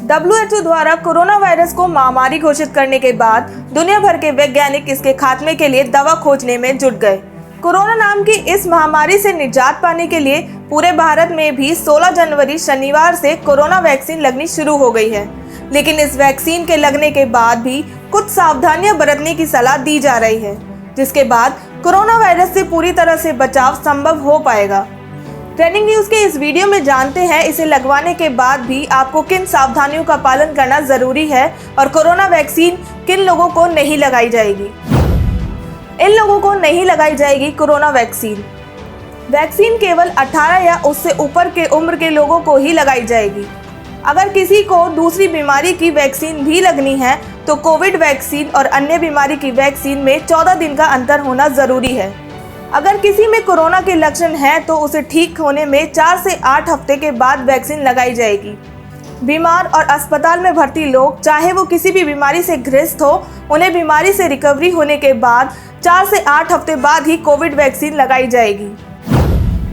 WHO द्वारा corona virus को महामारी घोषित करने के बाद दुनिया भर के वैज्ञानिक इसके खात्मे के लिए दवा खोजने में जुट गए। कोरोना नाम की इस महामारी से निजात पाने के लिए पूरे भारत में भी 16 जनवरी शनिवार से कोरोना वैक्सीन लगनी शुरू हो गई है। लेकिन इस वैक्सीन के लगने के बाद भी कुछ सावधानियां बरतने की सलाह दी जा रही है, जिसके बाद कोरोना वायरस से पूरी तरह से बचाव संभव हो पाएगा। ट्रेंडिंग न्यूज़ के इस वीडियो में जानते हैं इसे लगवाने के बाद भी आपको किन सावधानियों का पालन करना जरूरी है और कोरोना वैक्सीन किन लोगों को नहीं लगाई जाएगी। इन लोगों को नहीं लगाई जाएगी कोरोना वैक्सीन। वैक्सीन केवल 18 या उससे ऊपर के उम्र के लोगों को ही लगाई जाएगी। अगर किसी को दूसरी बीमारी की वैक्सीन भी लगनी है तो कोविड वैक्सीन और अन्य बीमारी की वैक्सीन में 14 दिन का अंतर होना जरूरी है। अगर किसी में कोरोना के लक्षण हैं तो उसे ठीक होने में 4 से 8 हफ्ते के बाद वैक्सीन लगाई जाएगी। बीमार और अस्पताल में भर्ती लोग, चाहे वो किसी भी बीमारी से ग्रस्त हो, उन्हें बीमारी से रिकवरी होने के बाद 4 से 8 हफ्ते बाद ही कोविड वैक्सीन लगाई जाएगी।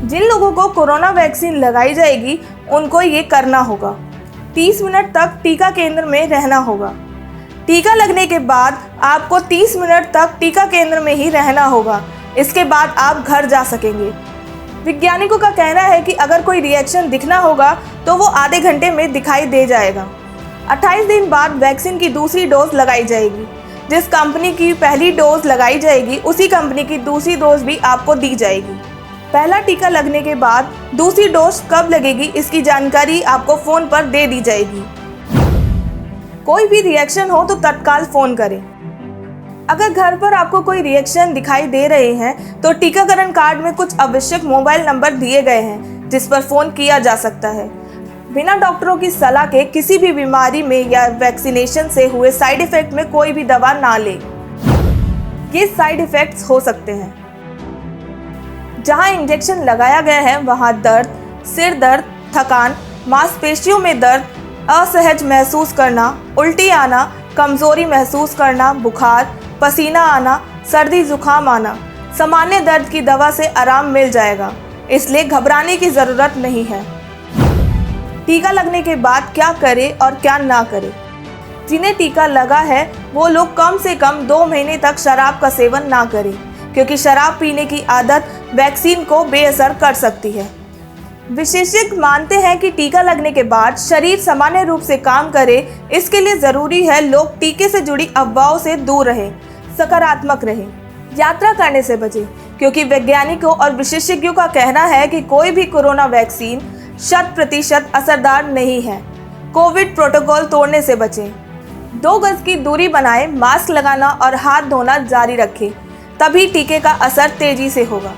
जिन लोगों को कोरोना वैक्सीन लगाई जाएगी उनको ये करना होगा। 30 मिनट तक टीका केंद्र में रहना होगा। टीका लगने के बाद आपको 30 मिनट तक टीका केंद्र में ही रहना होगा। इसके बाद आप घर जा सकेंगे। वैज्ञानिकों का कहना है कि अगर कोई रिएक्शन दिखना होगा तो वो आधे घंटे में दिखाई दे जाएगा। 28 दिन बाद वैक्सीन की दूसरी डोज लगाई जाएगी। जिस कंपनी की पहली डोज लगाई जाएगी उसी कंपनी की दूसरी डोज भी आपको दी जाएगी। पहला टीका लगने के बाद दूसरी डोज कब लगेगी इसकी जानकारी आपको फ़ोन पर दे दी जाएगी। कोई भी रिएक्शन हो तो तत्काल फ़ोन करें। अगर घर पर आपको कोई रिएक्शन दिखाई दे रहे हैं तो टीकाकरण कार्ड में कुछ आवश्यक मोबाइल नंबर दिए गए हैं जिस पर फ़ोन किया जा सकता है। बिना डॉक्टरों की सलाह के किसी भी बीमारी में या वैक्सीनेशन से हुए साइड इफ़ेक्ट में कोई भी दवा ना लें। ये साइड इफ़ेक्ट्स हो सकते हैं। जहां इंजेक्शन लगाया गया है वहां दर्द, सिर दर्द, थकान, मांसपेशियों में दर्द, असहज महसूस करना, उल्टी आना, कमज़ोरी महसूस करना, बुखार, पसीना आना, सर्दी जुकाम आना। सामान्य दर्द की दवा से आराम मिल जाएगा, इसलिए घबराने की ज़रूरत नहीं है। टीका लगने के बाद क्या करें और क्या ना करें। जिन्हें टीका लगा है वो लोग कम से कम 2 महीने तक शराब का सेवन ना करें, क्योंकि शराब पीने की आदत वैक्सीन को बेअसर कर सकती है। विशेषज्ञ मानते हैं कि टीका लगने के बाद शरीर सामान्य रूप से काम करे, इसके लिए ज़रूरी है लोग टीके से जुड़ी अफवाहों से दूर रहें, सकारात्मक रहें, यात्रा करने से बचें, क्योंकि वैज्ञानिकों और विशेषज्ञों का कहना है कि कोई भी कोरोना वैक्सीन 100% असरदार नहीं है। कोविड प्रोटोकॉल तोड़ने से बचें, 2 गज की दूरी बनाएं, मास्क लगाना और हाथ धोना जारी रखें, तभी टीके का असर तेजी से होगा।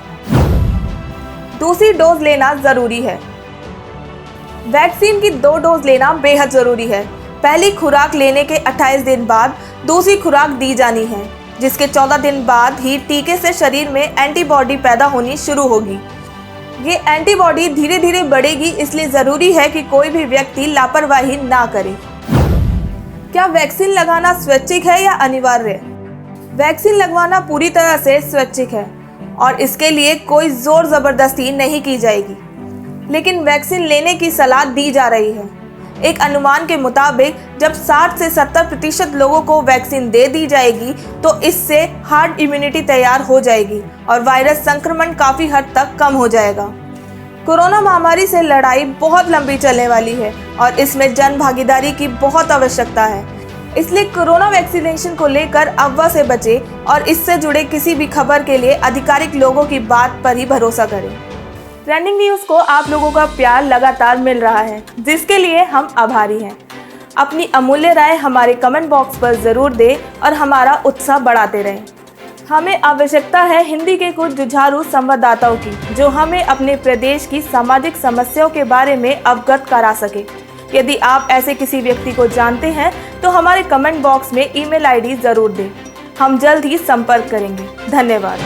दूसरी डोज लेना ज़रूरी है। वैक्सीन की 2 डोज लेना बेहद ज़रूरी है। पहली खुराक लेने के 28 दिन बाद दूसरी खुराक दी जानी है, जिसके 14 दिन बाद ही टीके से शरीर में एंटीबॉडी पैदा होनी शुरू होगी। ये एंटीबॉडी धीरे धीरे बढ़ेगी, इसलिए ज़रूरी है कि कोई भी व्यक्ति लापरवाही ना करे। क्या वैक्सीन लगाना स्वैच्छिक है या अनिवार्य? वैक्सीन लगवाना पूरी तरह से स्वैच्छिक है और इसके लिए कोई ज़ोर ज़बरदस्ती नहीं की जाएगी, लेकिन वैक्सीन लेने की सलाह दी जा रही है। एक अनुमान के मुताबिक जब 60 से 70% लोगों को वैक्सीन दे दी जाएगी तो इससे हार्ड इम्यूनिटी तैयार हो जाएगी और वायरस संक्रमण काफ़ी हद तक कम हो जाएगा। कोरोना महामारी से लड़ाई बहुत लंबी चलने वाली है और इसमें जन भागीदारी की बहुत आवश्यकता है। इसलिए कोरोना वैक्सीनेशन को लेकर अफवाह से बचें और इससे जुड़े किसी भी खबर के लिए आधिकारिक लोगों की बात पर ही भरोसा करें। ट्रेंडिंग न्यूज़ को आप लोगों का प्यार लगातार मिल रहा है, जिसके लिए हम आभारी हैं। अपनी अमूल्य राय हमारे कमेंट बॉक्स पर ज़रूर दें और हमारा उत्साह बढ़ाते रहें। हमें आवश्यकता है हिंदी के कुछ जुझारू संवाददाताओं की, जो हमें अपने प्रदेश की सामाजिक समस्याओं के बारे में अवगत करा सके। यदि आप ऐसे किसी व्यक्ति को जानते हैं तो हमारे कमेंट बॉक्स में ईमेल आईडी ज़रूर दें। हम जल्द ही संपर्क करेंगे। धन्यवाद।